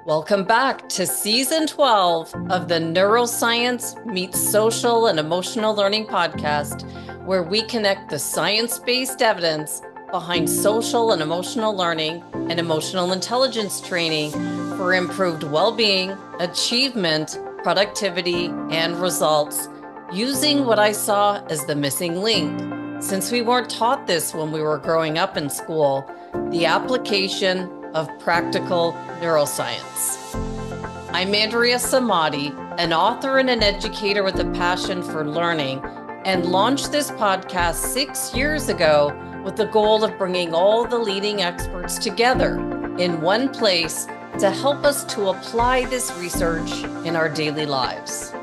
Welcome back to Season 12 of the Neuroscience Meets Social and Emotional Learning podcast, where we connect the science-based evidence behind social and emotional learning and emotional intelligence training for improved well-being, achievement, productivity, and results, using what I saw as the missing link. Since we weren't taught this when we were growing up in school, the application of practical neuroscience. I'm Andrea Samadi, an author and an educator with a passion for learning, and launched this podcast 6 years ago with the goal of bringing all the leading experts together in one place to help us to apply this research in our daily lives.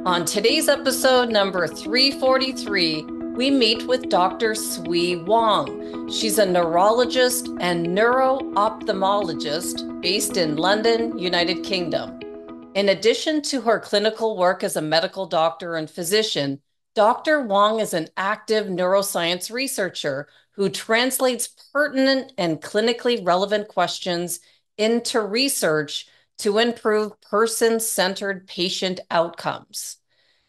On today's episode number 343, we meet with Dr. Sui Wong. She's a neurologist and neuro-ophthalmologist based in London, United Kingdom. In addition to her clinical work as a medical doctor and physician, Dr. Wong is an active neuroscience researcher who translates pertinent and clinically relevant questions into research to improve person-centered patient outcomes.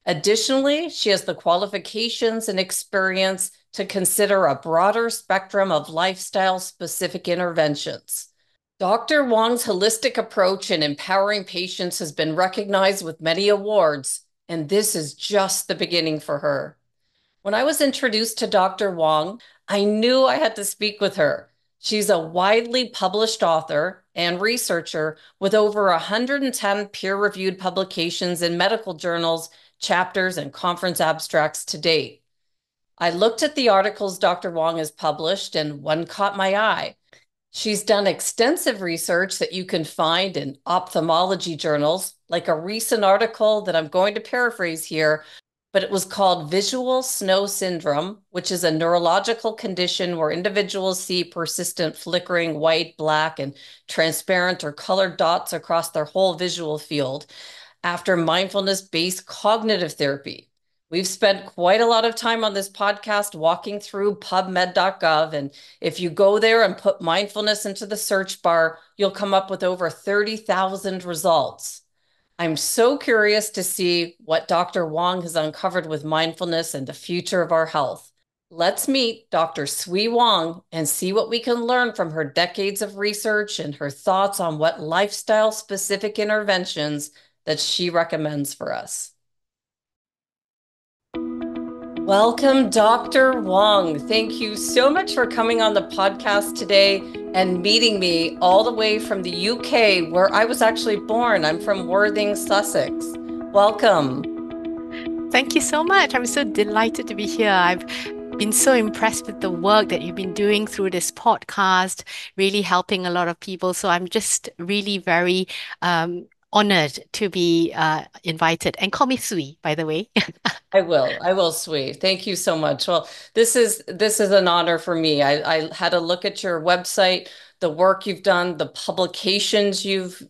Additionally, she has the qualifications and experience to consider a broader spectrum of lifestyle-specific interventions. Dr. Wong's holistic approach in empowering patients has been recognized with many awards, and this is just the beginning for her. When I was introduced to Dr. Wong, I knew I had to speak with her. She's a widely published author and researcher with over 110 peer-reviewed publications in medical journals, chapters, and conference abstracts to date. I looked at the articles Dr. Wong has published, and one caught my eye. She's done extensive research that you can find in ophthalmology journals, like a recent article that I'm going to paraphrase here, but it was called Visual Snow Syndrome, which is a neurological condition where individuals see persistent flickering white, black, and transparent or colored dots across their whole visual field after mindfulness-based cognitive therapy. We've spent quite a lot of time on this podcast walking through pubmed.gov, and if you go there and put mindfulness into the search bar, you'll come up with over 30,000 results. I'm so curious to see what Dr. Wong has uncovered with mindfulness and the future of our health. Let's meet Dr. Sui Wong and see what we can learn from her decades of research and her thoughts on what lifestyle-specific interventions that she recommends for us. Welcome, Dr. Wong. Thank you so much for coming on the podcast today and meeting me all the way from the UK, where I was actually born. I'm from Worthing, Sussex. Welcome. Thank you so much. I'm so delighted to be here. I've been so impressed with the work that you've been doing through this podcast, really helping a lot of people. So I'm just really very honored to be invited. And call me Sui, by the way. I will, Sui. Thank you so much. Well, this is an honor for me. I had a look at your website, the work you've done, the publications you've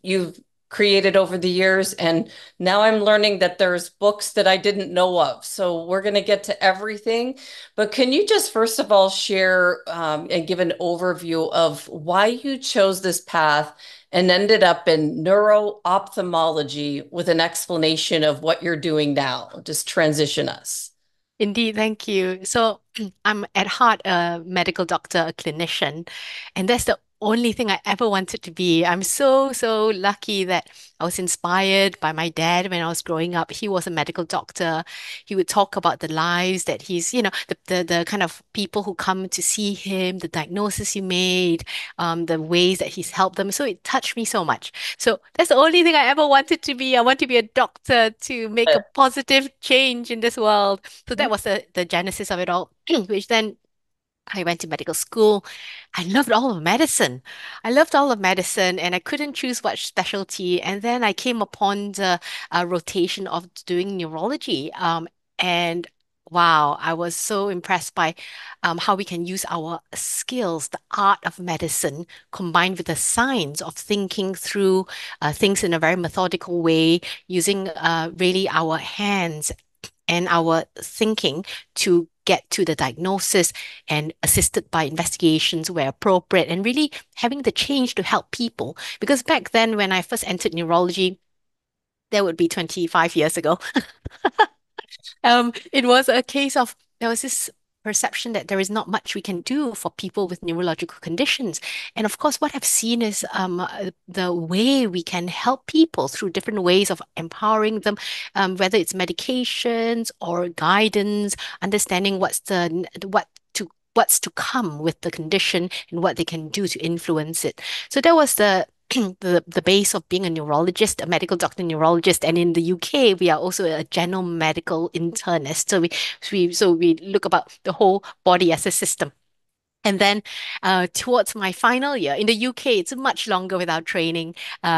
created over the years, and now I'm learning that there's books that I didn't know of. So we're going to get to everything. But can you just first of all share and give an overview of why you chose this path and ended up in neuro-ophthalmology with an explanation of what you're doing now? Just transition us. Indeed, thank you. So I'm at heart a medical doctor, a clinician, and that's the only thing I ever wanted to be. I'm so lucky that I was inspired by my dad when I was growing up. He was a medical doctor. He would talk about the lives that the kind of people who come to see him, the diagnosis he made, the ways that he's helped them. So it touched me so much. So that's the only thing I ever wanted to be. I want to be a doctor to make a positive change in this world. So that was the genesis of it all, which then I went to medical school. I loved all of medicine. I loved all of medicine, and I couldn't choose what specialty. And then I came upon the rotation of doing neurology. And wow, I was so impressed by how we can use our skills, the art of medicine, combined with the science of thinking through things in a very methodical way, using really our hands and our thinking to get to the diagnosis and assisted by investigations where appropriate and really having the change to help people. Because back then, when I first entered neurology, that would be 25 years ago. It was a case of there was this perception that there is not much we can do for people with neurological conditions. And of course, what I've seen is the way we can help people through different ways of empowering them, whether it's medications or guidance, understanding what's to come with the condition and what they can do to influence it. So that was the base of being a neurologist, a medical doctor neurologist, and in the UK we are also a general medical internist. So we look about the whole body as a system. And then towards my final year in the UK, it's much longer without training.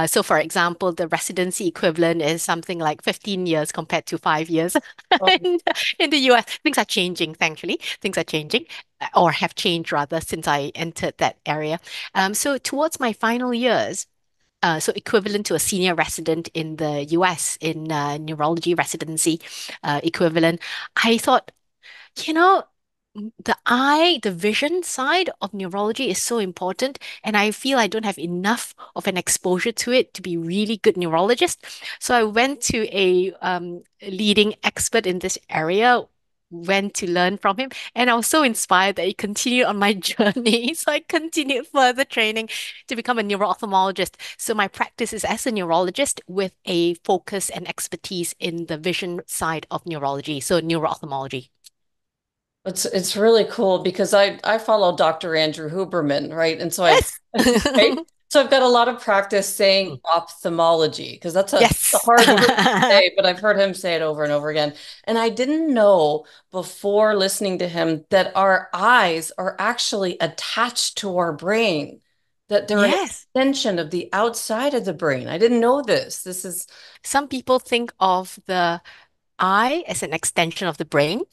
So, for example, the residency equivalent is something like 15 years compared to 5 years. Oh, In the US, things are changing, thankfully. Things are changing, or have changed rather, since I entered that area. So, towards my final years, so equivalent to a senior resident in the US in neurology residency equivalent, I thought, you know, the vision side of neurology is so important, and I feel I don't have enough of an exposure to it to be really good neurologist. So I went to a leading expert in this area, went to learn from him, and I was so inspired that I continued on my journey. So I continued further training to become a neuro-ophthalmologist. So my practice is as a neurologist with a focus and expertise in the vision side of neurology, so neuro-ophthalmology. it's really cool because I follow Dr. Andrew Huberman, right? And so I Yes. right? So I've got a lot of practice saying ophthalmology because that's a Yes. hard word to say, but I've heard him say it over and over again. And I didn't know before listening to him that our eyes are actually attached to our brain, that they're an Yes. extension of the outside of the brain. I didn't know this. This is Some people think of the eye as an extension of the brain,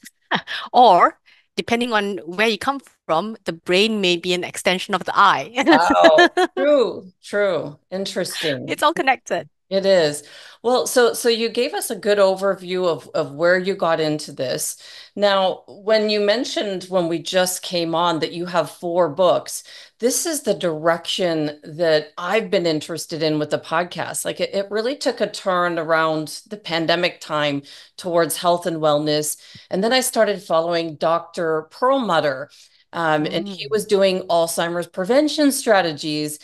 or depending on where you come from, the brain may be an extension of the eye. wow. True, true. Interesting. It's all connected. It is. Well, so you gave us a good overview of where you got into this. Now, when you mentioned when we just came on that you have 4 books, this is the direction that I've been interested in with the podcast. Like it really took a turn around the pandemic time towards health and wellness. And then I started following Dr. Perlmutter, and he Mm. was doing Alzheimer's prevention strategies.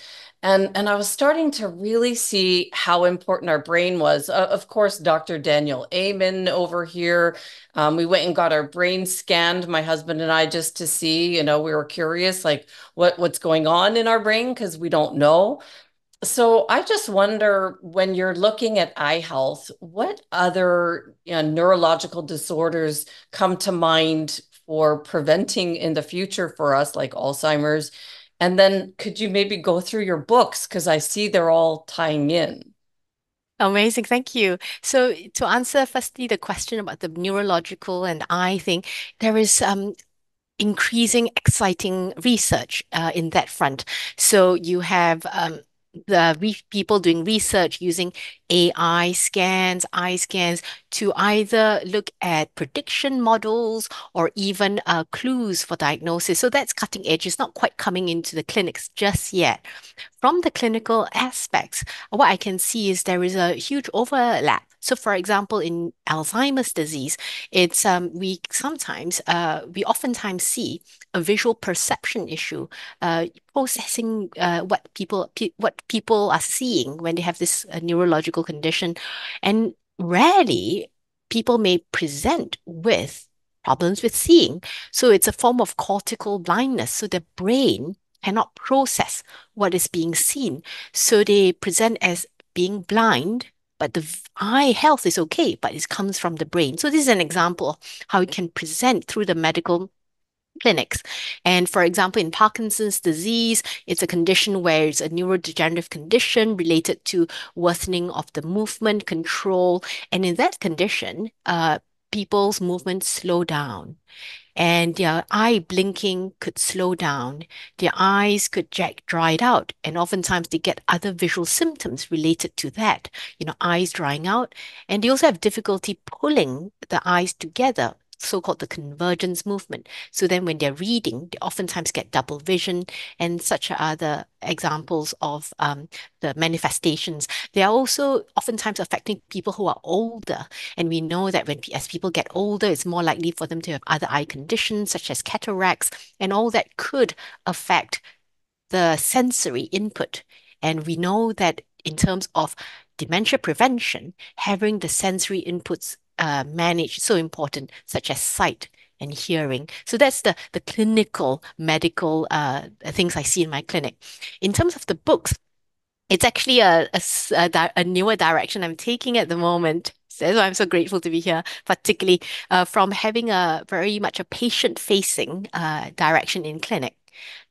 And I was starting to really see how important our brain was. Of course, Dr. Daniel Amen over here. We went and got our brain scanned, my husband and I, just to see, we were curious, like what's going on in our brain because we don't know. So I just wonder when you're looking at eye health, what other neurological disorders come to mind for preventing in the future for us, like Alzheimer's? And then could you maybe go through your books? Because I see they're all tying in. Amazing, thank you. So to answer firstly the question about the neurological and eye thing, there is increasing exciting research in that front. So you have the re people doing research using AI scans, eye scans to either look at prediction models or even clues for diagnosis. So that's cutting edge. It's not quite coming into the clinics just yet. From the clinical aspects, what I can see is there is a huge overlap. So, for example, in Alzheimer's disease, it's we oftentimes see a visual perception issue, processing what people are seeing when they have this neurological condition, and rarely people may present with problems with seeing. So it's a form of cortical blindness. So the brain cannot process what is being seen. So they present as being blind, but the eye health is okay, but it comes from the brain. So this is an example of how it can present through the medical clinics. And for example, in Parkinson's disease, it's a condition where it's a neurodegenerative condition related to worsening of the movement control. And in that condition, people's movements slow down and their eye blinking could slow down. Their eyes could get dried out, and oftentimes they get other visual symptoms related to that, eyes drying out. And they also have difficulty pulling the eyes together. so-called the convergence movement. So then when they're reading, they oftentimes get double vision, and such are the examples of the manifestations. They are also oftentimes affecting people who are older. And we know that as people get older, it's more likely for them to have other eye conditions such as cataracts, and all that could affect the sensory input. And we know that in terms of dementia prevention, having the sensory inputs managed is so important, such as sight and hearing. So that's the clinical medical things I see in my clinic. In terms of the books, it's actually a newer direction I'm taking at the moment. So I'm so grateful to be here, particularly from having a very much a patient-facing direction in clinic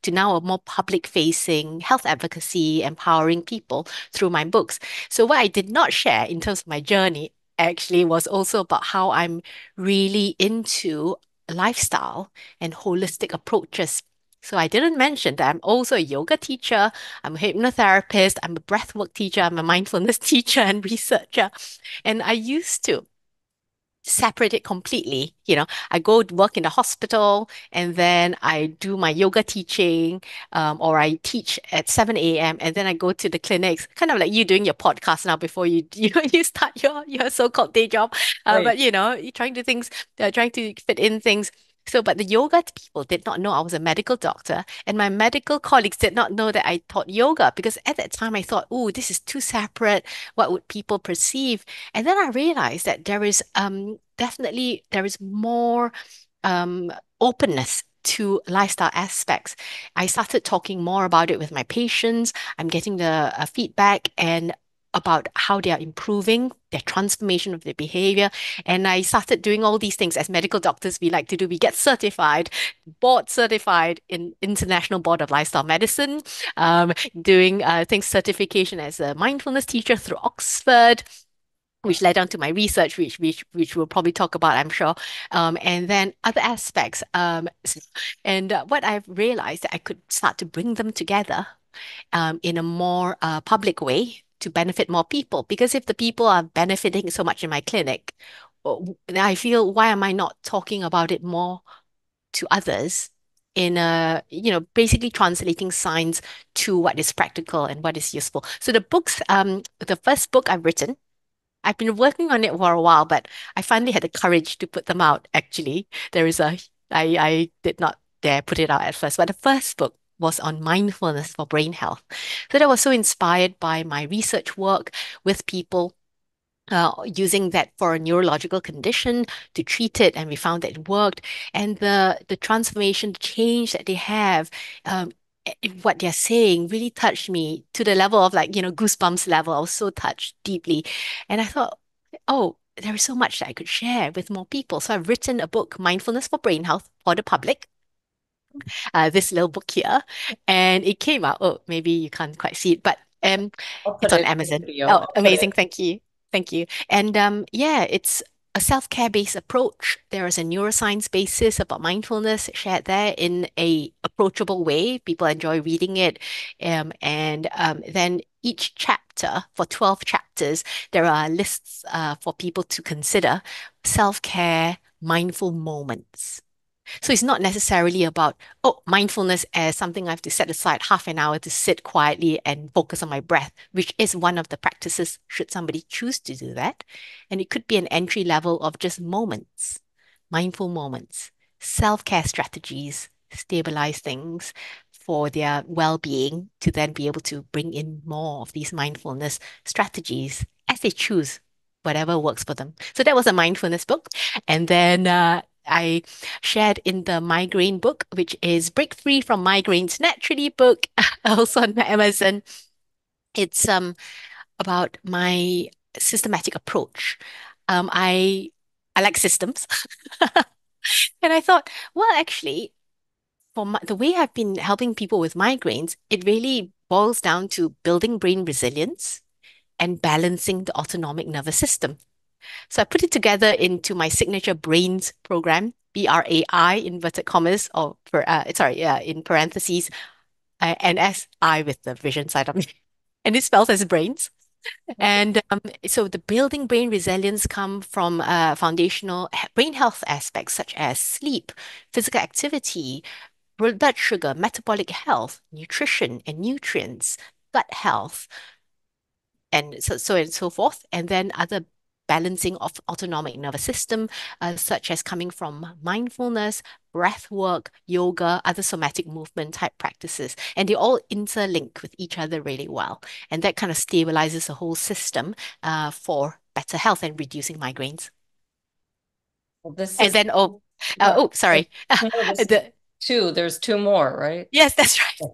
to now a more public-facing health advocacy, empowering people through my books. So what I did not share in terms of my journey actually was also about how I'm really into lifestyle and holistic approaches. So I didn't mention that I'm also a yoga teacher, I'm a hypnotherapist, I'm a breathwork teacher, I'm a mindfulness teacher and researcher. And I used to separate it completely. I go to work in the hospital and then I do my yoga teaching, or I teach at 7 a.m. and then I go to the clinics, kind of like you doing your podcast now before you start your so-called day job. Right. But you're trying to fit in things. So, but the yoga people did not know I was a medical doctor, and my medical colleagues did not know that I taught yoga because at that time I thought, oh, this is too separate. What would people perceive? And then I realized that there is definitely there is more um, openness to lifestyle aspects. I started talking more about it with my patients. I'm getting the feedback and about how they are improving their transformation of their behavior. And I started doing all these things as medical doctors we like to do. We get certified, board certified in International Board of Lifestyle Medicine, doing things certification as a mindfulness teacher through Oxford, which led on to my research, which we'll probably talk about, I'm sure. And then other aspects. And what I've realized that I could start to bring them together in a more public way to benefit more people. Because if the people are benefiting so much in my clinic, then I feel, why am I not talking about it more to others? In basically translating science to what is practical and what is useful. So the first book I've written, I've been working on it for a while, but I finally had the courage to put them out, actually. I did not dare put it out at first, but the first book was on mindfulness for brain health. So that was so inspired by my research work with people using that for a neurological condition to treat it, and we found that it worked. And the transformation, the change that they have, what they're saying really touched me to the level of like, goosebumps level. I was so touched deeply. And I thought, oh, there is so much that I could share with more people. So I've written a book, Mindfulness for Brain Health, for the public, this little book here. And it came out, oh, maybe you can't quite see it, but I'll put it's on it in the Amazon. video. Oh, I'll put amazing. it. Thank you. Thank you. And yeah, it's a self-care based approach. There is a neuroscience basis about mindfulness shared there in a approachable way. People enjoy reading it. And then each chapter, for 12 chapters, there are lists for people to consider self-care mindful moments. So it's not necessarily about, oh, mindfulness as something I have to set aside half an hour to sit quietly and focus on my breath, which is one of the practices should somebody choose to do that. And it could be an entry level of just moments, mindful moments, self-care strategies, stabilize things for their well-being to then be able to bring in more of these mindfulness strategies as they choose whatever works for them. So that was a mindfulness book. And then I shared in the migraine book, which is Break Free from Migraines Naturally book, also on Amazon. It's about my systematic approach. I like systems, and I thought, well, actually, the way I've been helping people with migraines, it really boils down to building brain resilience and balancing the autonomic nervous system. So I put it together into my signature brains program, BRAI, inverted commas, or in parentheses, and SI with the vision side of it. And it spells as brains. And so the building brain resilience come from foundational brain health aspects such as sleep, physical activity, blood sugar, metabolic health, nutrition and nutrients, gut health, and so and so forth. And then other balancing of autonomic nervous system, such as coming from mindfulness, breath work, yoga, other somatic movement type practices. And they all interlink with each other really well. And that kind of stabilizes the whole system for better health and reducing migraines. Well, this And is, then, yeah. sorry. No, this is The, two. There's two more, right? yes, that's right.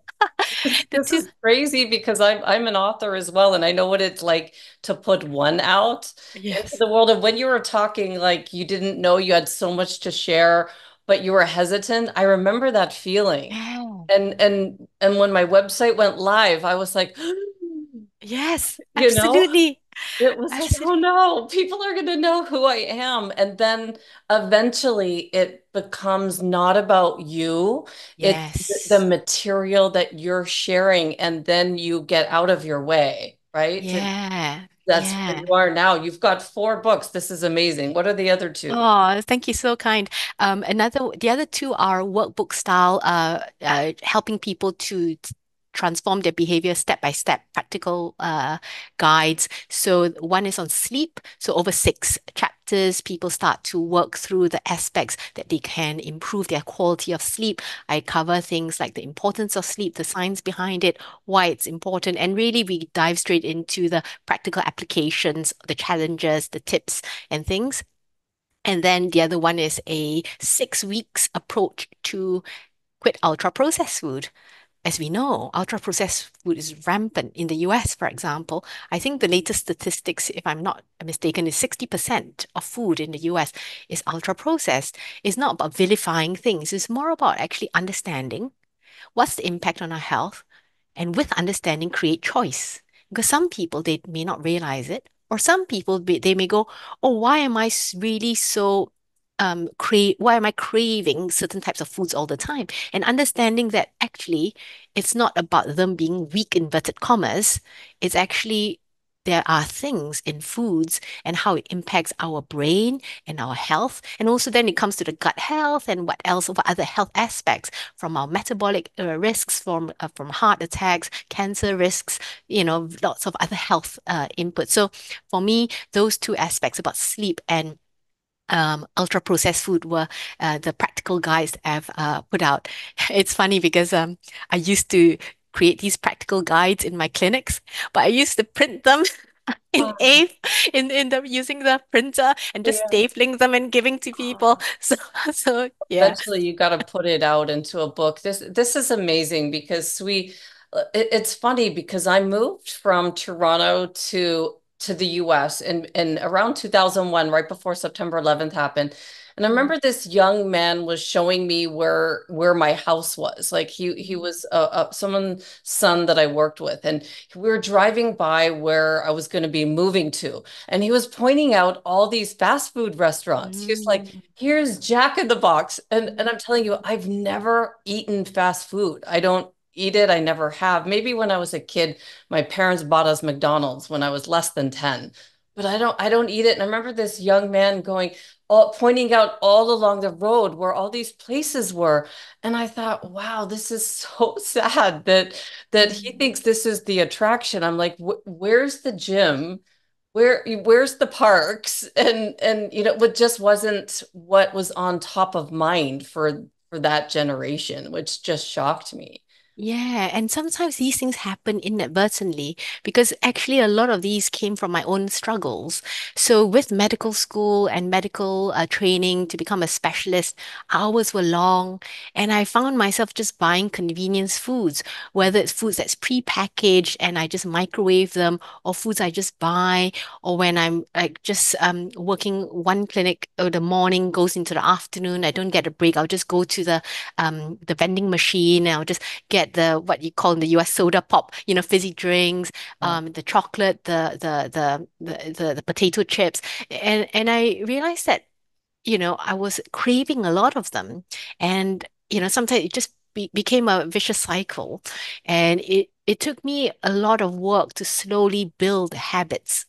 The This two. is crazy because I'm an author as well, and I know what it's like to put one out into Yes. the world. And when you were talking, like you didn't know you had so much to share, but you were hesitant. I remember that feeling. Yeah. And when my website went live, I was like, Yes, you know, absolutely. it was like, oh Absolutely. no, people are going to know who I am. And then eventually it becomes not about you, it's the Yes. material that you're sharing. And then you get out of your way, right? Yeah. That's where Yeah. you are now. You've got four books. This is amazing. What are the other two? Oh, thank you, so kind. The other two are workbook style, helping people to transform their behavior step by step, practical guides. So one is on sleep. So over 6 chapters, people start to work through the aspects that they can improve their quality of sleep. I cover things like the importance of sleep, the science behind it, why it's important, and really we dive straight into the practical applications, the challenges, the tips and things. And then the other one is a 6 weeks approach to quit ultra processed food. As we know, ultra processed food is rampant in the US, for example. I think the latest statistics, if I'm not mistaken, is 60% of food in the US is ultra processed. It's not about vilifying things, it's more about actually understanding what's the impact on our health, and with understanding, create choice. Because some people, they may not realize it, or some people, they may go, oh, why am I really so why am I craving certain types of foods all the time? And understanding that actually it's not about them being weak, inverted commas. It's actually there are things in foods and how it impacts our brain and our health. And also then it comes to the gut health and what else, what other health aspects from our metabolic risks, from heart attacks, cancer risks, lots of other health input. So for me, those two aspects about sleep and ultra processed food were the practical guides I've put out. It's funny because I used to create these practical guides in my clinics, but I used to print them in Ah, A in the using the printer and just yeah. stapling them and giving to people. So yeah. Eventually, you got to put it out into a book. This is amazing because it's funny because I moved from Toronto to the US in around 2001, right before September 11th happened. And I Mm, remember this young man was showing me where my house was. Like he mm, was someone's son that I worked with, and we were driving by where I was going to be moving to, and he was pointing out all these fast food restaurants. He was like, mm, here's Jack in the Box. And I'm telling you, mm. I've never eaten fast food. I don't eat it. I never have. Maybe when I was a kid, my parents bought us McDonald's when I was less than 10. But I don't eat it. And I remember this young man going, pointing out all along the road where all these places were. And I thought, wow, this is so sad that he Mm. thinks this is the attraction. I'm like, where's the gym? Where's the parks? And what just wasn't what was on top of mind for that generation, which just shocked me. Yeah, and sometimes these things happen inadvertently because actually a lot of these came from my own struggles. So with medical school and medical training to become a specialist, hours were long, and I found myself just buying convenience foods, whether it's foods that's pre-packaged and I just microwave them, or foods I just buy, or when I'm like just working one clinic, the morning goes into the afternoon, I don't get a break, I'll just go to the vending machine, and I'll just get the what you call in the US soda pop, fizzy drinks, Yeah. the chocolate, the potato chips. And I realized that, I was craving a lot of them. And, sometimes it just became a vicious cycle. And it took me a lot of work to slowly build habits.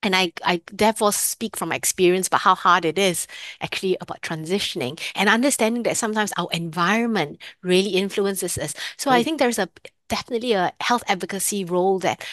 And I therefore speak from experience about how hard it is actually about transitioning and understanding that sometimes our environment really influences us. So I Right. think there's a definitely a health advocacy role that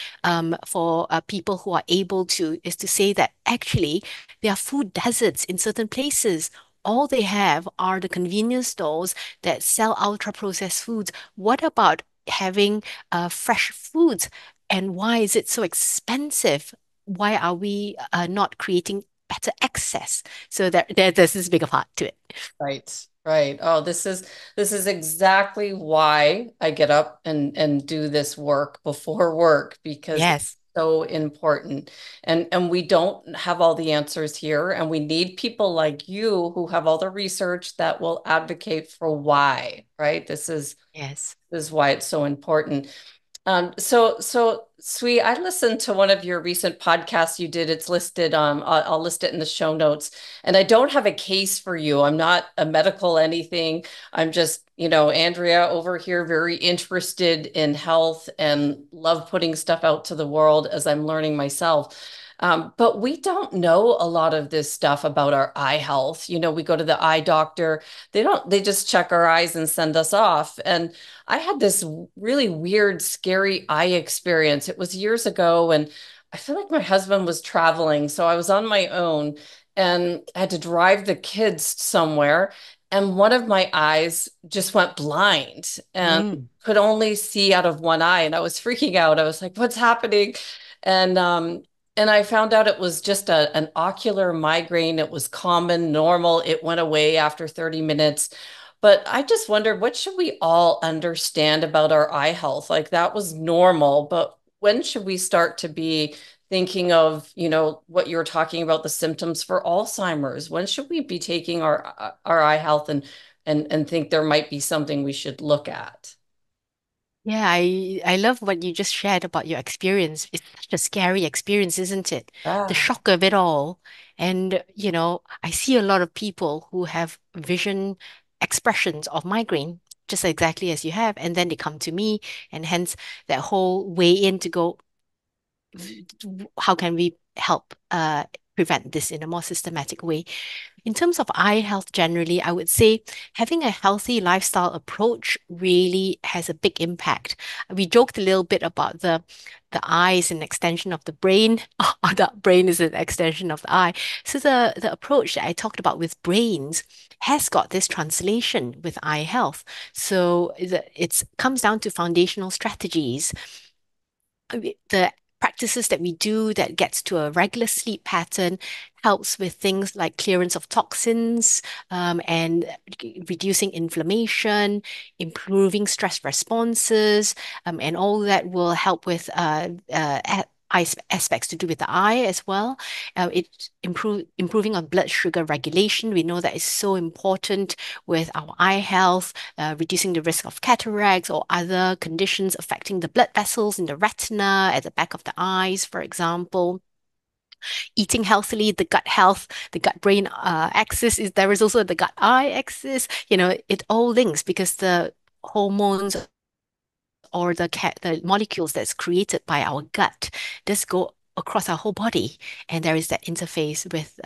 for people who are able to is to say that actually there are food deserts in certain places. All they have are the convenience stores that sell ultra processed foods. What about having fresh foods? And why is it so expensive? Why are we not creating better access? So there's this bigger part to it. Right, right. Oh, this is exactly why I get up and do this work before work because it's Yes, so important. And we don't have all the answers here, and we need people like you who have all the research that will advocate for why, right? yes. This is why it's so important. So Sui, I listened to one of your recent podcasts you did. It's listed, I'll list it in the show notes. And I don't have a case for you. I'm not a medical anything. I'm just, Andrea over here, very interested in health and love putting stuff out to the world as I'm learning myself. But we don't know a lot of this stuff about our eye health. We go to the eye doctor. They just check our eyes and send us off. And I had this really weird, scary eye experience. It was years ago, and I feel like my husband was traveling, so I was on my own and I had to drive the kids somewhere. And one of my eyes just went blind and Mm. could only see out of one eye. And I was freaking out. I was like, what's happening? And and I found out it was just an ocular migraine. It was common, normal. It went away after 30 minutes. But I just wondered, what should we all understand about our eye health? Like that was normal, but when should we start to be thinking of, what you were talking about, the symptoms for Alzheimer's? When should we be taking our eye health and think there might be something we should look at? Yeah, I love what you just shared about your experience. It's such a scary experience, isn't it? The Ah, shock of it all. And, I see a lot of people who have vision expressions of migraine, just exactly as you have. And then they come to me, and hence that whole way in to go, how can we help prevent this in a more systematic way? In terms of eye health generally, I would say having a healthy lifestyle approach really has a big impact. We joked a little bit about the eye is an extension of the brain, or the brain is an extension of the eye. So the approach that I talked about with brains has got this translation with eye health. So it comes down to foundational strategies. The practices that we do that gets to a regular sleep pattern helps with things like clearance of toxins, and reducing inflammation, improving stress responses, and all that will help with aspects to do with the eye as well. Improving on blood sugar regulation. We know that is so important with our eye health, reducing the risk of cataracts or other conditions affecting the blood vessels in the retina, at the back of the eyes, for example. Eating healthily, the gut health, the gut-brain axis is there is also the gut-eye axis. It all links because the hormones or the molecules that's created by our gut just go across our whole body, and there is that interface with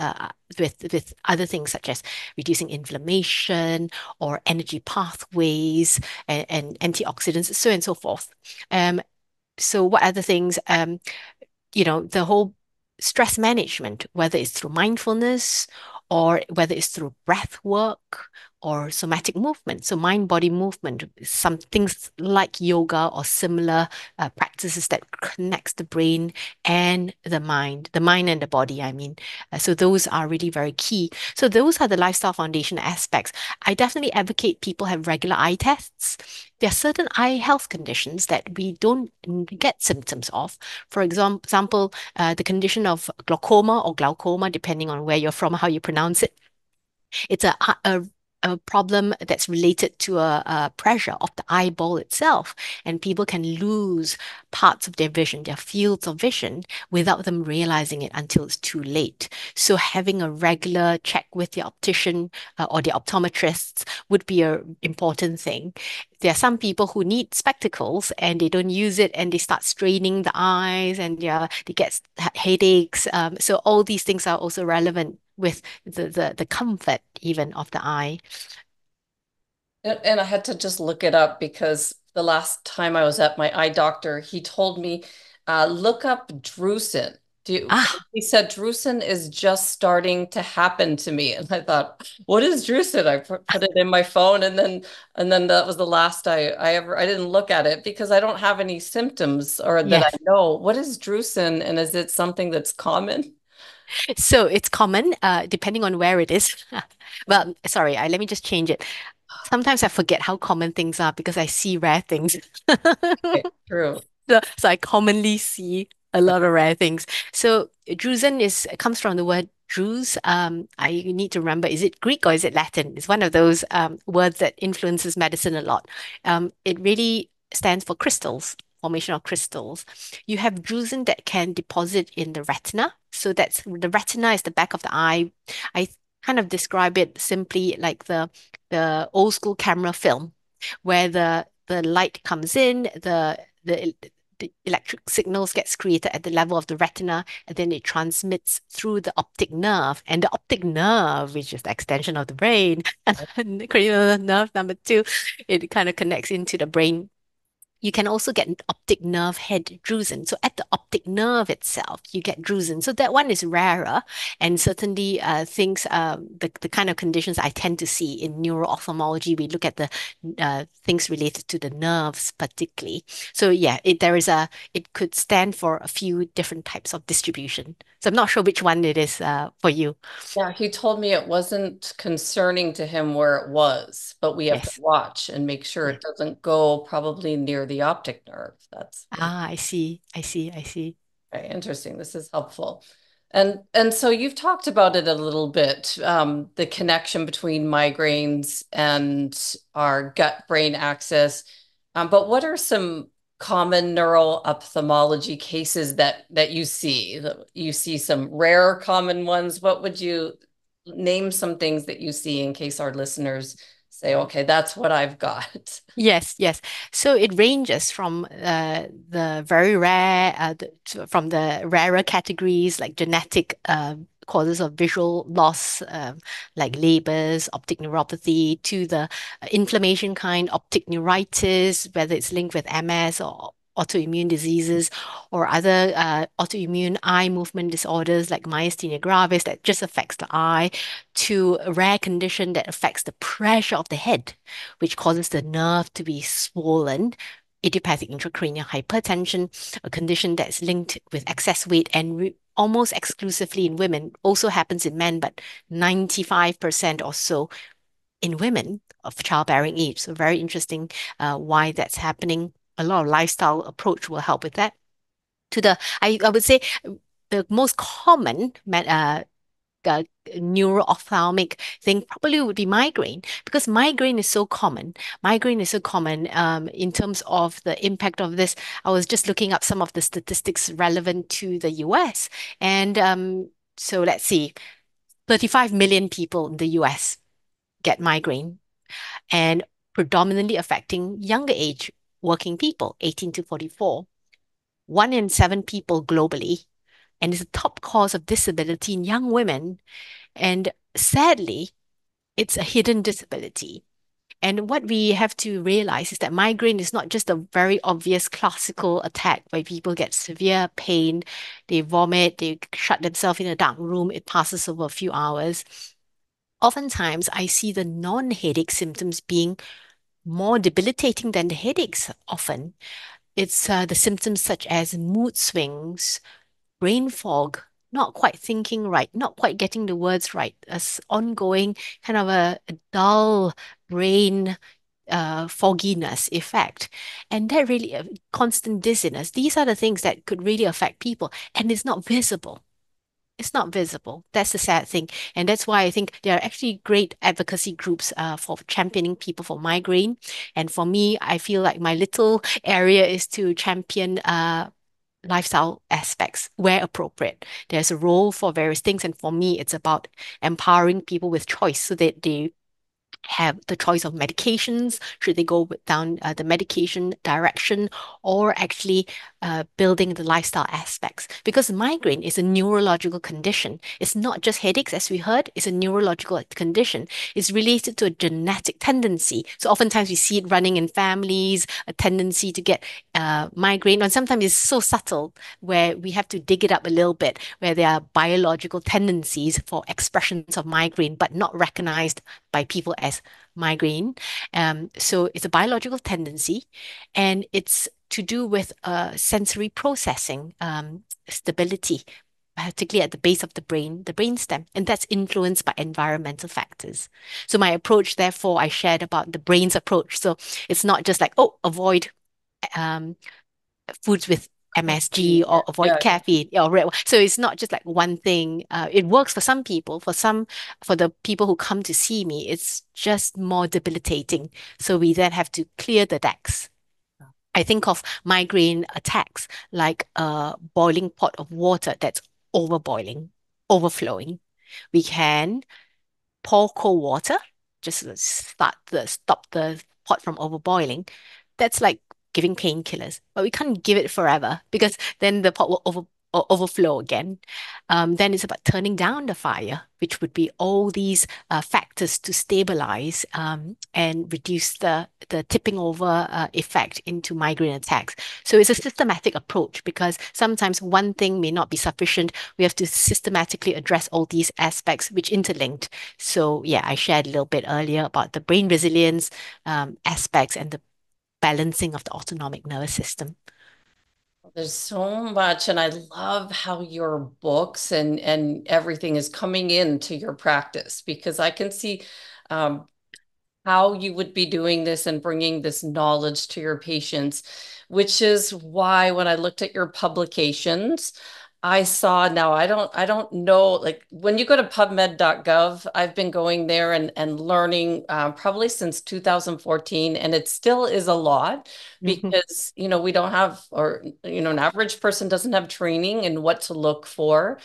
other things such as reducing inflammation or energy pathways and antioxidants, so and so forth. Um, so what other things? The whole stress management, whether it's through mindfulness or whether it's through breath work or somatic movement. So mind-body movement, some things like yoga or similar practices that connects the brain and the mind and the body, I mean. So those are really very key. So those are the lifestyle foundation aspects. I definitely advocate people have regular eye tests. There are certain eye health conditions that we don't get symptoms of. For example, the condition of glaucoma or glaucoma, depending on where you're from, how you pronounce it. It's a problem that's related to a pressure of the eyeball itself, and people can lose parts of their vision, their fields of vision, without them realizing it until it's too late. So having a regular check with the optician or the optometrists would be an important thing. There are some people who need spectacles and they don't use it and they start straining the eyes and yeah, they get headaches. So all these things are also relevant with the comfort even of the eye. And I had to just look it up because the last time I was at my eye doctor, he told me, look up drusen. Ah, He said drusen is just starting to happen to me. And I thought, what is drusen? I put it in my phone and then that was the last I didn't look at it because I don't have any symptoms or that I yes. know. What is drusen and is it something that's common? So it's common, depending on where it is. Well, sorry, let me just change it. Sometimes I forget how common things are because I see rare things. Okay, true. So I commonly see a lot of rare things. So drusen is comes from the word drus. I need to remember, is it Greek or is it Latin? It's one of those words that influences medicine a lot. It really stands for crystals, formation of crystals. You have drusen that can deposit in the retina. So that's the retina is the back of the eye. I kind of describe it simply like the old school camera film, where the light comes in, the electric signals gets created at the level of the retina, and then it transmits through the optic nerve. And the optic nerve, which is the extension of the brain, and the cranial nerve number two, it kind of connects into the brain. You can also get an optic nerve head drusen. So at the optic nerve itself, you get drusen. So that one is rarer, and certainly things the kind of conditions I tend to see in neuro-ophthalmology. We look at the things related to the nerves, particularly. So yeah, it could stand for a few different types of distribution. So I'm not sure which one it is for you. Yeah, he told me it wasn't concerning to him where it was, but we have to Yes. watch and make sure Yeah. it doesn't go probably near the optic nerve. That's Ah, I see. I see. I see. very interesting. This is helpful. And so you've talked about it a little bit, the connection between migraines and our gut-brain axis. But what are some common neuro-ophthalmology cases that you see? You see some rare common ones. What would you name some things that you see in case our listeners say, okay, that's what I've got. Yes, yes. So it ranges from the very rare, from the rarer categories like genetic causes of visual loss, like labors, optic neuropathy, to the inflammation kind, optic neuritis, whether it's linked with MS or autoimmune diseases or other autoimmune eye movement disorders like myasthenia gravis that just affects the eye, to a rare condition that affects the pressure of the head, which causes the nerve to be swollen. Idiopathic intracranial hypertension, a condition that's linked with excess weight and almost exclusively in women, also happens in men, but 95% or so in women of childbearing age. So very interesting why that's happening. A lot of lifestyle approach will help with that. I would say the most common uh, neuro-ophthalmic thing probably would be migraine because migraine is so common. Migraine is so common in terms of the impact of this. I was just looking up some of the statistics relevant to the US. And so let's see, 35 million people in the US get migraine and predominantly affecting younger age working people, 18 to 44. One in seven people globally, and is a top cause of disability in young women. And sadly, it's a hidden disability. And what we have to realize is that migraine is not just a very obvious classical attack where people get severe pain, they vomit, they shut themselves in a dark room, it passes over a few hours. Oftentimes, I see the non-headache symptoms being more debilitating than the headaches often. It's the symptoms such as mood swings, brain fog, not quite thinking right, not quite getting the words right, as ongoing kind of a dull brain fogginess effect. And that really, constant dizziness, these are the things that could really affect people, and it's not visible. It's not visible. That's the sad thing. And that's why I think there are actually great advocacy groups for championing people for migraine. And for me, I feel like my little area is to champion lifestyle aspects where appropriate. There's a role for various things. And for me, it's about empowering people with choice so that they have the choice of medications, should they go down the medication direction, or actually building the lifestyle aspects. Because migraine is a neurological condition. It's not just headaches, as we heard, it's a neurological condition. It's related to a genetic tendency. So oftentimes we see it running in families, a tendency to get migraine, and sometimes it's so subtle where we have to dig it up a little bit, where there are biological tendencies for expressions of migraine, but not recognized by people as migraine. So it's a biological tendency, and it's to do with sensory processing stability, particularly at the base of the brain, the brainstem, and that's influenced by environmental factors. So my approach, therefore, I shared about the brain's approach. So it's not just like, oh, avoid um, foods with Coffee. MSG or avoid Yeah, yeah. caffeine or red. So it's not just like one thing. It works for some people. For the people who come to see me, it's just more debilitating. So we then have to clear the decks. I think of migraine attacks like a boiling pot of water that's overboiling, overflowing. We can pour cold water, just to stop the pot from overboiling. That's like giving painkillers, but we can't give it forever because then the pot will overflow again. Then it's about turning down the fire, which would be all these factors to stabilize and reduce the tipping over effect into migraine attacks. So it's a systematic approach because sometimes one thing may not be sufficient. We have to systematically address all these aspects which interlinked. So yeah, I shared a little bit earlier about the brain resilience aspects and the balancing of the autonomic nervous system. There's so much, and I love how your books and everything is coming into your practice because I can see um, how you would be doing this and bringing this knowledge to your patients, which is why when I looked at your publications, I saw now I don't know like when you go to pubmed.gov, I've been going there and learning probably since 2014, and it still is a lot Mhm. because we don't have or an average person doesn't have training in what to look for.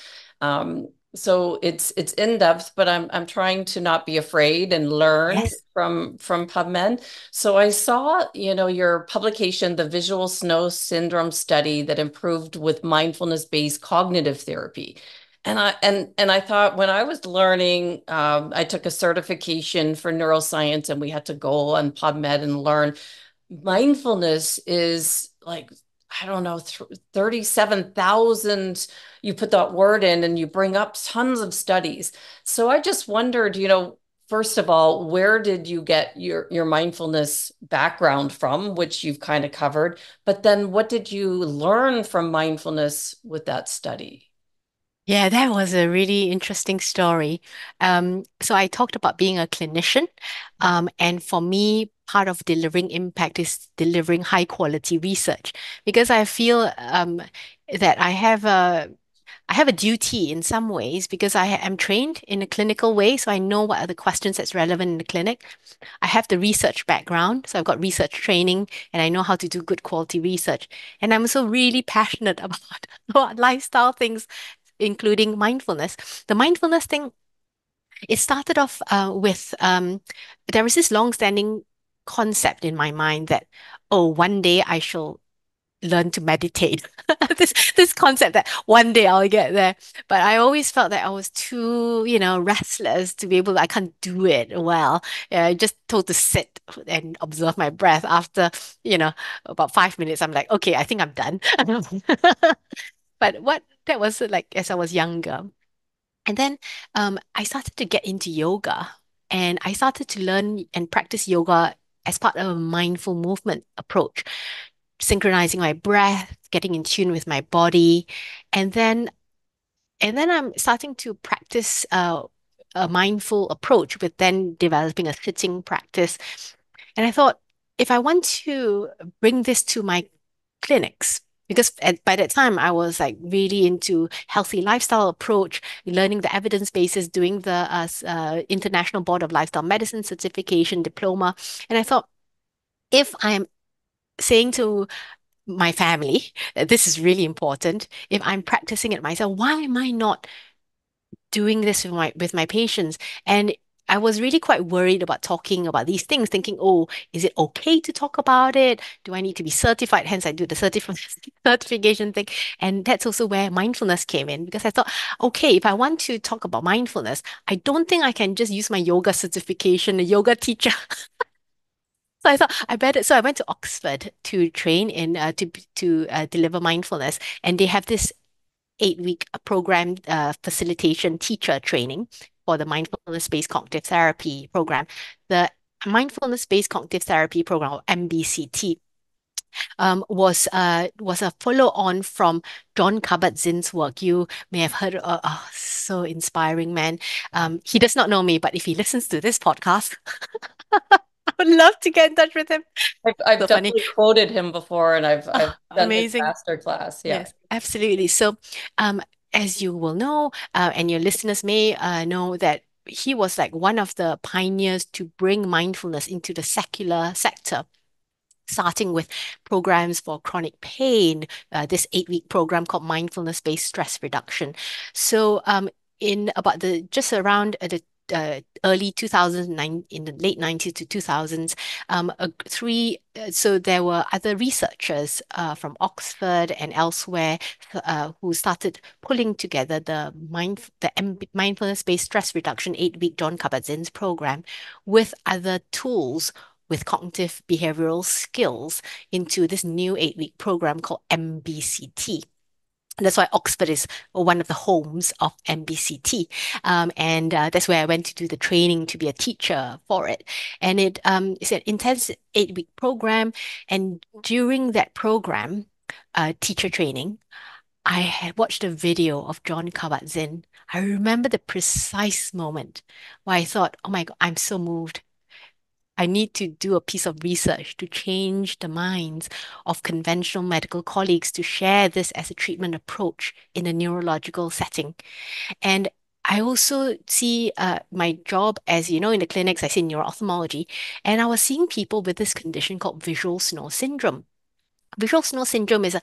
So it's in depth, but I'm trying to not be afraid and learn Yes. from PubMed. So I saw, your publication, the visual snow syndrome study that improved with mindfulness-based cognitive therapy. And I thought when I was learning, I took a certification for neuroscience, and we had to go on PubMed and learn mindfulness is like, I don't know, 37,000. You put that word in and you bring up tons of studies. So I just wondered, first of all, where did you get your mindfulness background from, which you've kind of covered, but then what did you learn from mindfulness with that study? Yeah, that was a really interesting story. So I talked about being a clinician, and for me, part of delivering impact is delivering high quality research because I feel that I have a duty in some ways because I am trained in a clinical way, so I know what are the questions that's relevant in the clinic. I have the research background, so I've got research training and I know how to do good quality research. And I'm also really passionate about lifestyle things, including mindfulness. The mindfulness thing, it started off with there was this long-standing concept in my mind that, oh, one day I shall learn to meditate. This concept that one day I'll get there. But I always felt that I was too, restless to be able I can't do it well. Yeah, I just told to sit and observe my breath after, about 5 minutes. I'm like, okay, I think I'm done. But what that was like as I was younger. And then I started to get into yoga and I started to learn and practice yoga as part of a mindful movement approach, synchronizing my breath, getting in tune with my body. And then I'm starting to practice a mindful approach with then developing a sitting practice. And I thought, if I want to bring this to my clinics, Because by that time I was like really into healthy lifestyle approach, learning the evidence basis, doing the International Board of Lifestyle Medicine certification diploma. And I thought, if I'm saying to my family that this is really important, if I'm practicing it myself, why am I not doing this with my patients? And I was really quite worried about talking about these things, thinking, oh, is it okay to talk about it? Do I need to be certified? Hence, I do the certification thing. And that's also where mindfulness came in, because I thought, okay, if I want to talk about mindfulness, I don't think I can just use my yoga certification, a yoga teacher. So I thought I better. So I went to Oxford to train in to deliver mindfulness, and they have this 8 week program, facilitation teacher training for the mindfulness-based cognitive therapy program. The mindfulness-based cognitive therapy program, or MBCT, was a follow-on from John Kabat-Zinn's work. You may have heard. Oh, so inspiring, man. He does not know me, but if he listens to this podcast, I would love to get in touch with him. I've So funny. definitely quoted him before, and I've Ah, done his amazing. master class. Yeah. Yes, absolutely. So, as you will know, and your listeners may know that he was like one of the pioneers to bring mindfulness into the secular sector, starting with programs for chronic pain, this 8 week program called Mindfulness-Based Stress Reduction. So, in about the just around the early 2009, in the late 90s to 2000s, so there were other researchers from Oxford and elsewhere who started pulling together the mindfulness-based stress reduction 8 week John Kabat-Zinn's program with other tools with cognitive behavioral skills into this new 8 week program called MBCT. That's why Oxford is one of the homes of MBCT. And that's where I went to do the training to be a teacher for it. And it's an intense 8 week program. And during that program, teacher training, I had watched a video of John Kabat-Zinn. I remember the precise moment where I thought, oh my God, I'm so moved. I need to do a piece of research to change the minds of conventional medical colleagues to share this as a treatment approach in a neurological setting. And I also see my job as, in the clinics, I see neuro-ophthalmology, and I was seeing people with this condition called visual snow syndrome. Visual snow syndrome is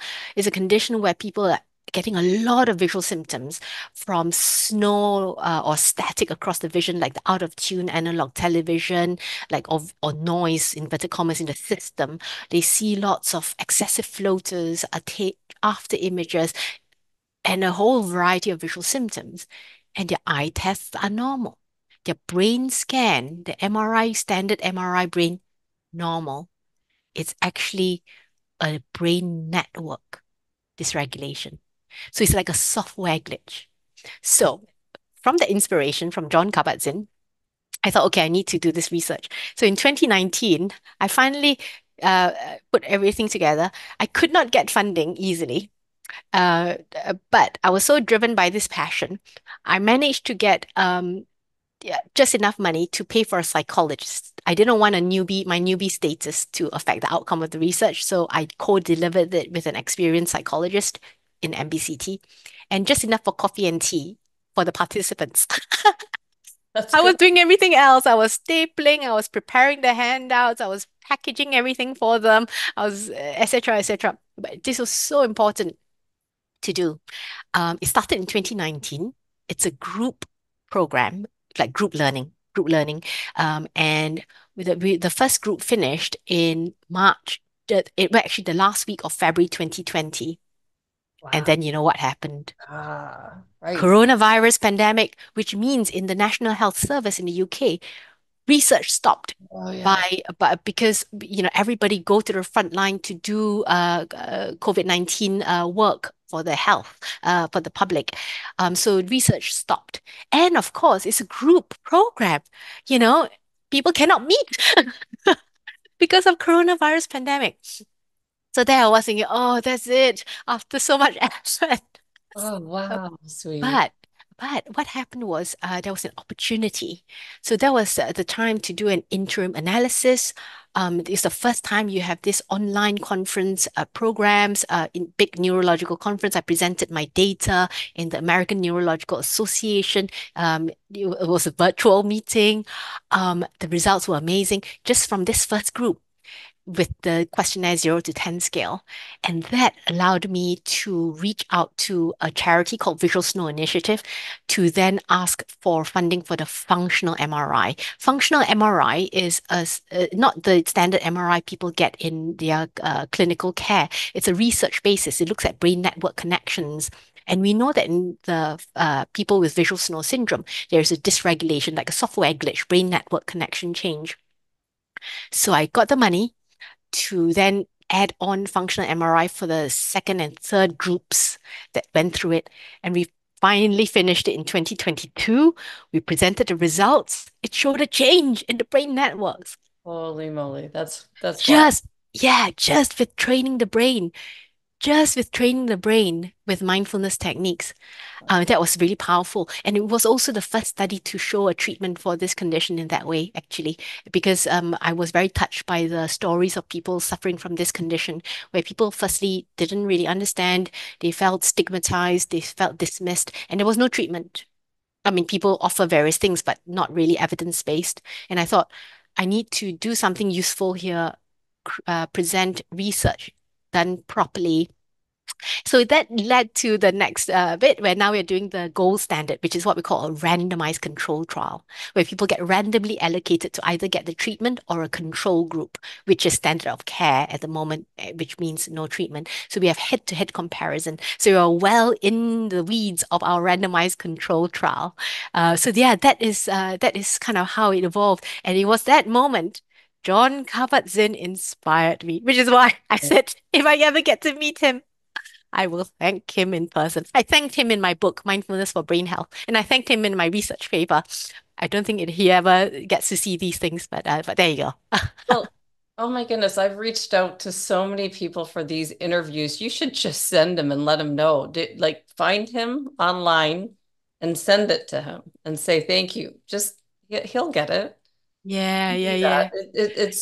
a condition where people are getting a lot of visual symptoms from snow or static across the vision, like the out of tune analog television, like or noise inverted commas in the system. They see lots of excessive floaters, after images, and a whole variety of visual symptoms. And their eye tests are normal. Their brain scan, the MRI, standard MRI brain, normal. It's actually a brain network dysregulation. So it's like a software glitch. So from the inspiration from John Kabat-Zinn, I thought, okay, I need to do this research. So in 2019, I finally uh, put everything together. I could not get funding easily, but I was so driven by this passion. I managed to get yeah, just enough money to pay for a psychologist. I didn't want my newbie status to affect the outcome of the research, so I co-delivered it with an experienced psychologist in MBCT, and just enough for coffee and tea for the participants. That's I was good. doing everything else. I was stapling, I was preparing the handouts, I was packaging everything for them, I was etc. etc. But this was so important to do. It started in 2019. It's a group program, like group learning. And the first group finished in March. Well, actually the last week of February 2020. And Wow. then you know what happened? Right. Coronavirus pandemic, which means in the National Health Service in the UK, research stopped Oh yeah. but because everybody go to the front line to do COVID-19 work for the health for the public. So research stopped. And of course, it's a group program. You know, people cannot meet because of coronavirus pandemic. So there I was thinking, oh, that's it. After so much effort. Oh Uh, wow. Sweet. But But what happened was there was an opportunity. So that was the time to do an interim analysis. It's the first time you have this online conference programs in big neurological conference. I presented my data in the American Neurological Association. It was a virtual meeting. The results were amazing just from this first group with the questionnaire 0 to 10 scale. And that allowed me to reach out to a charity called Visual Snow Initiative to then ask for funding for the functional MRI. Functional MRI is not the standard MRI people get in their clinical care. It's a research basis. It looks at brain network connections. And we know that in the people with visual snow syndrome, there's a dysregulation, like a software glitch, brain network connection change. So I got the money to then add on functional MRI for the second and third groups that went through it. And we finally finished it in 2022. We presented the results. It showed a change in the brain networks. Holy moly, that's wild. Just, yeah, just with training the brain, just with training the brain with mindfulness techniques. That was really powerful. And it was also the first study to show a treatment for this condition in that way, actually, because I was very touched by the stories of people suffering from this condition, where people firstly didn't really understand, they felt stigmatized, they felt dismissed, and there was no treatment. I mean, people offer various things, but not really evidence-based. And I thought, I need to do something useful here, present research done properly, so that led to the next bit where now we're doing the gold standard, which is what we call a randomized control trial, where people get randomly allocated to either get the treatment or a control group, which is standard of care at the moment, which means no treatment. So we have head-to-head comparison. So you're well in the weeds of our randomized control trial. So yeah, that is kind of how it evolved. And it was that moment John Kabat-Zinn inspired me, which is why I said if I ever get to meet him, I will thank him in person. I thanked him in my book, Mindfulness for Brain Health, and I thanked him in my research paper. I don't think he ever gets to see these things, but there you go. Well, oh my goodness, I've reached out to so many people for these interviews. You should just send him and let him know. Like find him online and send it to him and say thank you. Just he'll get it. Yeah, yeah, Do that. yeah.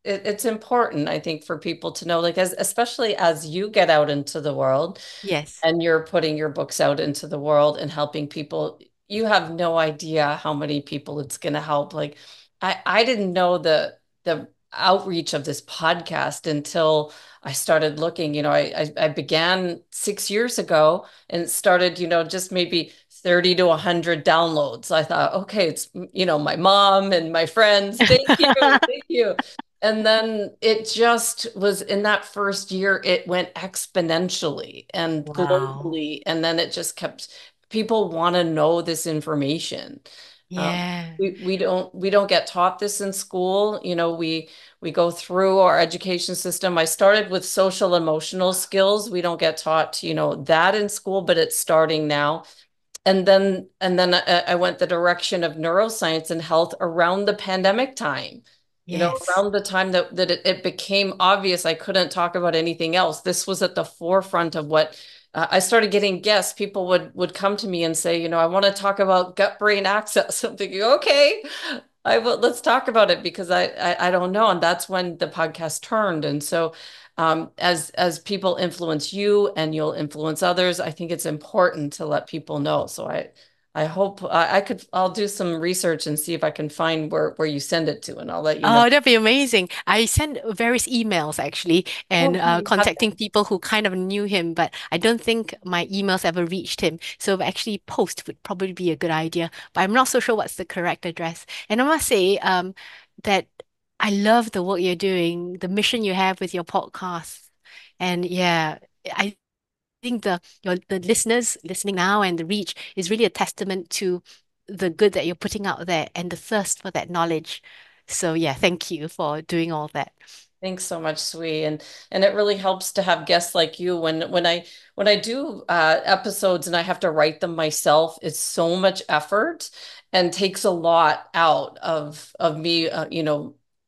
It's important, I think, for people to know, like as especially as you get out into the world Yes. and you're putting your books out into the world and helping people, you have no idea how many people it's going to help. Like I didn't know the outreach of this podcast until I started looking. I began 6 years ago and it started, just maybe 30 to 100 downloads. I thought, okay, it's, my mom and my friends. Thank you. Thank you. And then it just was in that first year, it went exponentially and Wow. globally. And then it just kept, people want to know this information. Um, Yeah. we don't get taught this in school. We go through our education system. I started with social emotional skills. We don't get taught, that in school, but it's starting now. And then I went the direction of neuroscience and health around the pandemic time. Yes. Around the time that it became obvious I couldn't talk about anything else. This was at the forefront of what I started getting guests. People would come to me and say, I want to talk about gut brain access. I'm thinking, okay, I will. Let's talk about it because I don't know. And that's when the podcast turned. And so, as people influence you and you'll influence others, I think it's important to let people know. So I hope I'll do some research and see if I can find where you send it to, and I'll let you know. Oh, that'd be amazing. I sent various emails actually and Oh, do you have contacting people who kind of knew him, but I don't think my emails ever reached him. So actually post would probably be a good idea, but I'm not so sure what's the correct address. And I must say that I love the work you're doing, the mission you have with your podcast. And yeah, I think the listeners listening now and the reach is really a testament to the good that you're putting out there and the thirst for that knowledge. So yeah, thank you for doing all that. Thanks so much, Sui. And it really helps to have guests like you when I do episodes and I have to write them myself, it's so much effort and takes a lot out of me,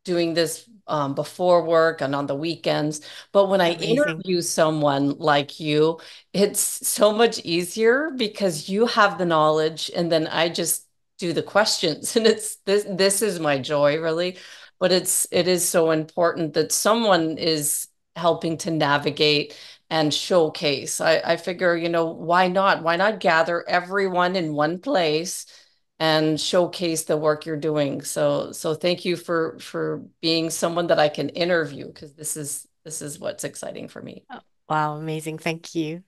doing this before work and on the weekends. But when I Amazing. interview someone like you, it's so much easier because you have the knowledge and then I just do the questions. And this is my joy, really. But it is so important that someone is helping to navigate and showcase. I figure, why not? Why not gather everyone in one place and showcase the work you're doing? So thank you for being someone that I can interview because this is what's exciting for me. Oh, wow, amazing. Thank you.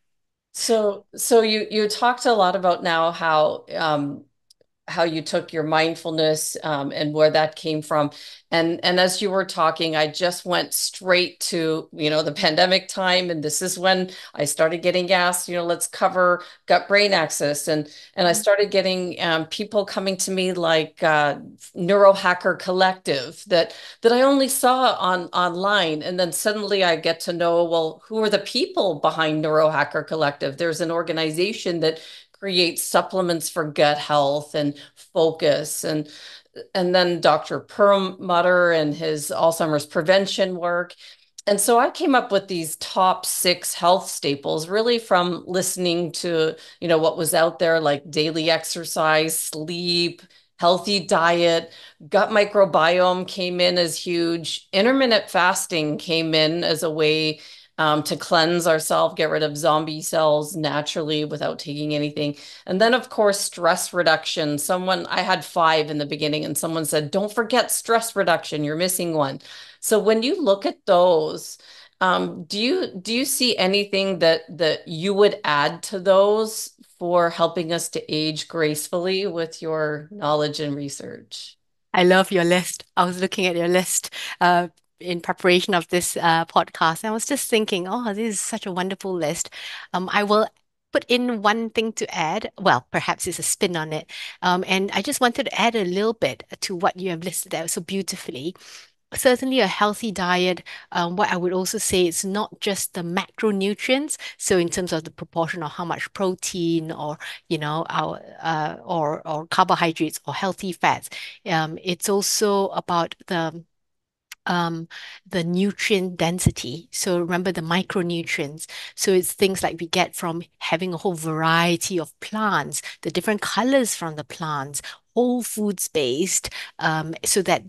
So you talked a lot about now how you took your mindfulness and where that came from. And as you were talking, I just went straight to, the pandemic time. And this is when I started getting asked, let's cover gut-brain axis. And I started getting people coming to me like Neurohacker Collective that I only saw online. And then suddenly I get to know, well, who are the people behind Neurohacker Collective? There's an organization that create supplements for gut health and focus and then Dr. Perlmutter and his Alzheimer's prevention work. And so I came up with these top 6 health staples, really from listening to, what was out there, like daily exercise, sleep, healthy diet, gut microbiome came in as huge. Intermittent fasting came in as a way to cleanse ourselves, get rid of zombie cells naturally without taking anything. And then, of course, stress reduction. I had 5 in the beginning, and someone said, don't forget stress reduction. You're missing one. So when you look at those, do you see anything that you would add to those for helping us to age gracefully with your knowledge and research? I love your list. I was looking at your list in preparation of this podcast. I was just thinking, oh, this is such a wonderful list. I will put in one thing to add. Well, perhaps it's a spin on it. And I just wanted to add a little bit to what you have listed out so beautifully. Certainly, a healthy diet. What I would also say is not just the macronutrients. So, in terms of the proportion of how much protein or our or carbohydrates or healthy fats. It's also about um, the nutrient density. So remember the micronutrients. So it's things like we get from having a whole variety of plants, the different colors from the plants, whole foods based, so that,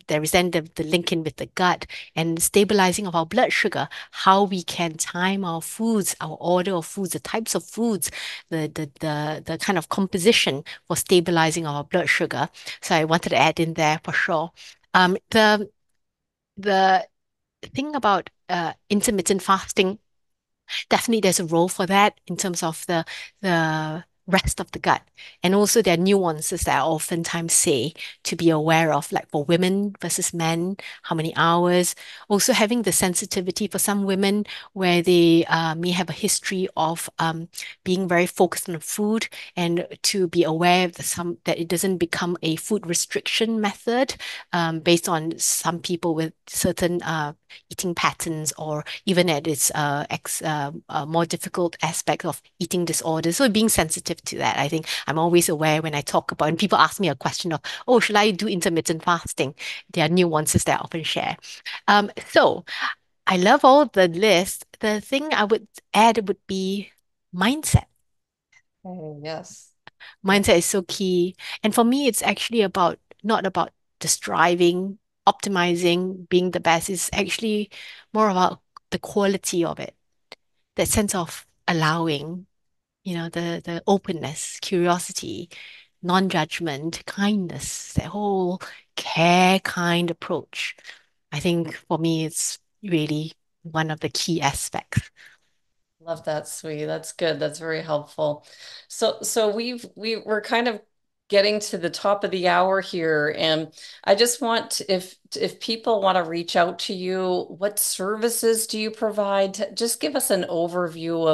there is then the link in with the gut and stabilizing of our blood sugar, how we can time our foods, our order of foods, the types of foods, the kind of composition for stabilizing our blood sugar. So I wanted to add in there for sure. The thing about intermittent fasting, definitely there's a role for that in terms of the rest of the gut. And also there are nuances that I oftentimes say to be aware of, like for women versus men, how many hours. Also having the sensitivity for some women where they may have a history of being very focused on food and to be aware of that it doesn't become a food restriction method based on some people with certain eating patterns or even at its more difficult aspect of eating disorders. So being sensitive to that, I think I'm always aware when I talk about, and people ask me a question of, oh, should I do intermittent fasting? There are nuances that I often share. So I love all the list. The thing I would add would be mindset. Oh, yes. Yeah. Mindset is so key. And for me, it's actually about not about the striving, optimizing, being the best. It's actually more about the quality of it, that sense of allowing, the openness, curiosity, non-judgment, kindness, that whole care kind approach. I think for me, it's really one of the key aspects. Love that, Sui. That's good. That's very helpful. So we're kind of getting to the top of the hour here, and I just want if people want to reach out to you, what services do you provide? Just give us an overview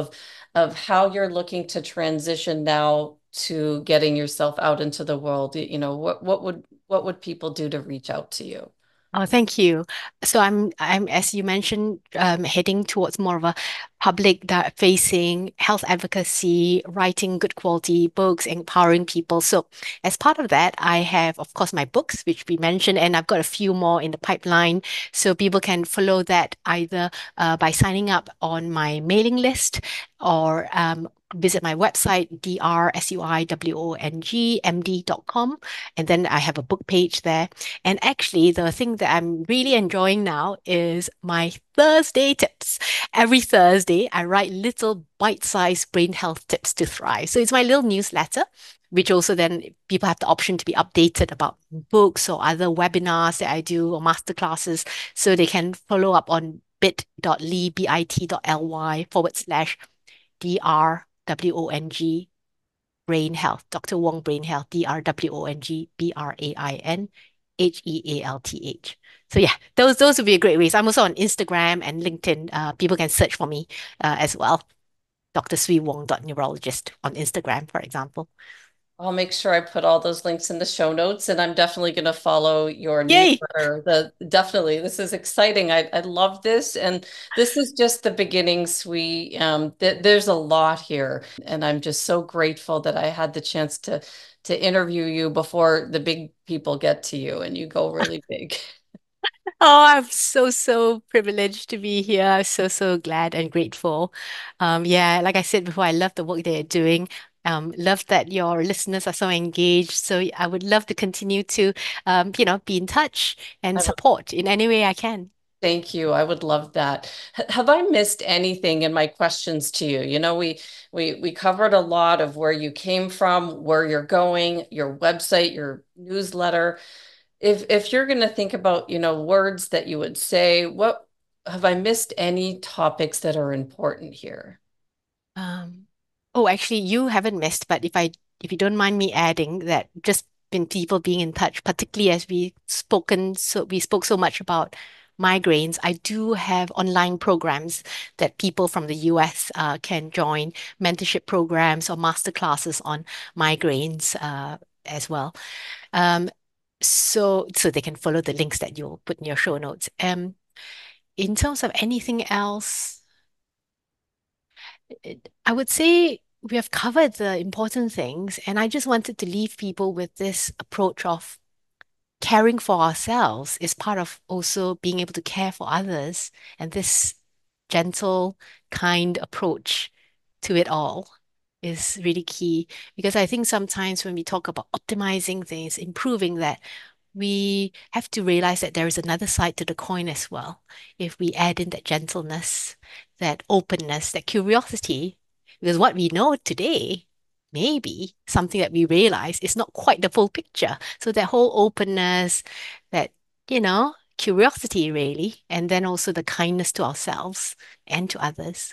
of how you're looking to transition now to getting yourself out into the world. What would people do to reach out to you? Oh, thank you. So I'm as you mentioned, heading towards more of a public facing health advocacy, writing good quality books, empowering people. So as part of that, I have, of course, my books, which we mentioned, and I've got a few more in the pipeline. So people can follow that either by signing up on my mailing list or visit my website, drsuiwongmd.com. And then I have a book page there. And actually, the thing that I'm really enjoying now is my Thursday tips. Every Thursday, I write little bite-sized brain health tips to thrive. So it's my little newsletter, which also then people have the option to be updated about books or other webinars that I do or masterclasses. So they can follow up on bit.ly/DRWONG Brain Health, Dr. Wong Brain Health, DRWONGBRAINHEALTH. So yeah, those would be a great ways. I'm also on Instagram and LinkedIn. People can search for me as well. Dr. Sui Wong Neurologist on Instagram, for example. I'll make sure I put all those links in the show notes, and I'm definitely going to follow your Yay! newsletter. Definitely, this is exciting. I love this, and this is just the beginning, Sweet. There's a lot here, and I'm just so grateful that I had the chance to interview you before the big people get to you, and you go really big. Oh, I'm so privileged to be here. I'm so glad and grateful. Yeah, like I said before, I love the work they're doing. Love that your listeners are so engaged. So I would love to continue to, be in touch and I would support in any way I can. thank you. I would love that. Have I missed anything in my questions to you? We covered a lot of where you came from, where you're going, your website, your newsletter. If you're going to think about, words that you would say, what have I missed any topics that are important here? Um, oh, actually, you haven't missed, but if you don't mind me adding that, just been people being in touch, particularly as we spoke so much about migraines. I do have online programs that people from the US can join, mentorship programs or master classes on migraines as well. Um, so they can follow the links that you'll put in your show notes. In terms of anything else. I would say we have covered the important things, and I just wanted to leave people with this approach of caring for ourselves is part of also being able to care for others, and this gentle, kind approach to it all is really key because I think sometimes when we talk about optimizing things, improving that, we have to realize that there is another side to the coin as well. If we add in that gentleness, that openness, that curiosity, because what we know today, maybe something that we realize is not quite the full picture. So that whole openness, that, curiosity really, and then also the kindness to ourselves and to others.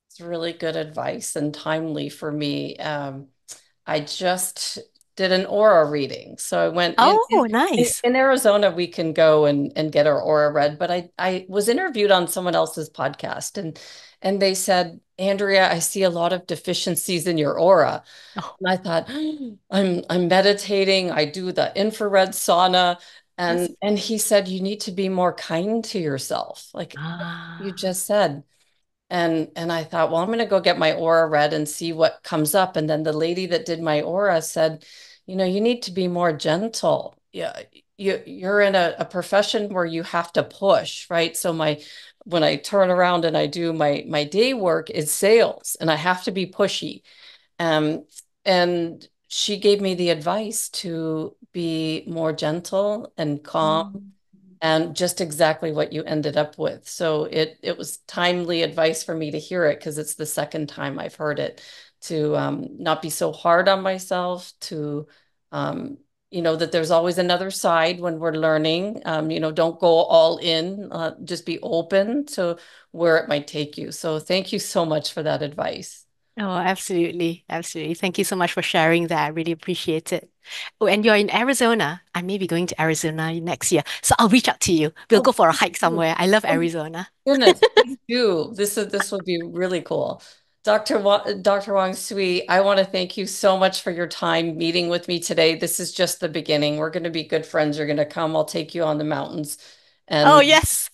It's really good advice and timely for me. I just did an aura reading. So I went Oh, nice. in Arizona, we can go and get our aura read, but I was interviewed on someone else's podcast and they said, Andrea, I see a lot of deficiencies in your aura. Oh, And I thought, I'm meditating, I do the infrared sauna. yes. And he said, you need to be more kind to yourself, like you Ah, just said. And I thought, well, I'm going to go get my aura read and see what comes up. And then the lady that did my aura said, you need to be more gentle. Yeah, you're in a profession where you have to push, right? So when I turn around and I do my day work is sales, and I have to be pushy. Um, and she gave me the advice to be more gentle and calm mm. and just exactly what you ended up with. So it was timely advice for me to hear it because it's the second time I've heard it to not be so hard on myself, to that there's always another side when we're learning. Don't go all in, just be open to where it might take you. So thank you so much for that advice. Oh, absolutely. Absolutely. Thank you so much for sharing that. I really appreciate it. Oh, and you're in Arizona. I may be going to Arizona next year. So I'll reach out to you. We'll Oh, go for a please hike do. somewhere. I love Oh, Arizona. goodness, please do. This would be really cool. Dr. Wang Sui, I want to thank you so much for your time meeting with me today. This is just the beginning. We're going to be good friends. You're going to come. I'll take you on the mountains Oh, and yes.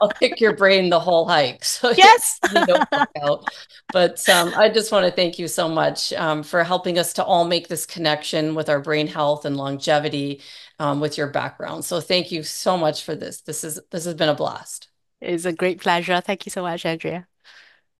I'll pick your brain the whole hike. So you'll Yes. need no book out. But I just want to thank you so much for helping us to all make this connection with our brain health and longevity with your background. So thank you so much for this. This has been a blast. It's a great pleasure. Thank you so much, Andrea.